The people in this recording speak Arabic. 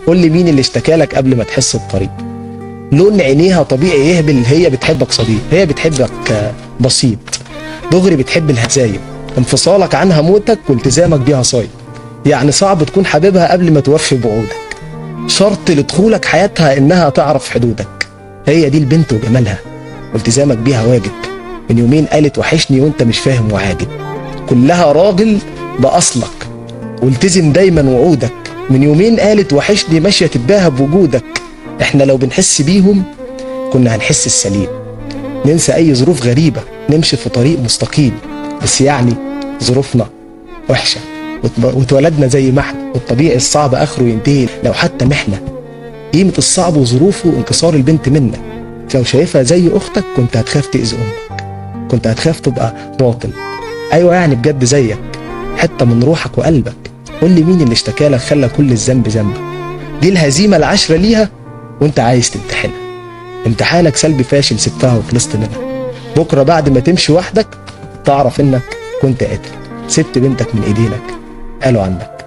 قول لي مين اللي اشتكالك قبل ما تحس الطريق؟ لون عينيها طبيعي يهبل هي بتحبك صديق، هي بتحبك بسيط دغري، بتحب الهزايم، انفصالك عنها موتك والتزامك بيها صايد. يعني صعب تكون حبيبها قبل ما توفي بوعودك، شرط لدخولك حياتها انها تعرف حدودك. هي دي البنت وجمالها والتزامك بيها واجب. من يومين قالت وحشني وانت مش فاهم وعاجب. كلها راجل ده اصلك والتزم دايما وعودك. من يومين قالت وحشني ماشيه تتباهى بوجودك. احنا لو بنحس بيهم كنا هنحس السليم، ننسى اي ظروف غريبه، نمشي في طريق مستقيم. بس يعني ظروفنا وحشه واتولدنا زي ما احنا، والطبيعي الصعب اخره ينتهي لو حتى محنه. قيمه الصعب وظروفه انكسار البنت منك. لو شايفها زي اختك كنت هتخاف تاذي امك، كنت هتخاف تبقى باطل. ايوه يعني بجد زيك، حته من روحك وقلبك. قول لي مين اللي اشتكالك خلى كل الذنب ذنبك؟ دي الهزيمه العشره ليها وانت عايز تمتحنها. امتحانك سلبي فاشل سبتها وخلصت منها. بكره بعد ما تمشي وحدك تعرف انك كنت قاتل، سبت بنتك من ايدينك قالوا عنك.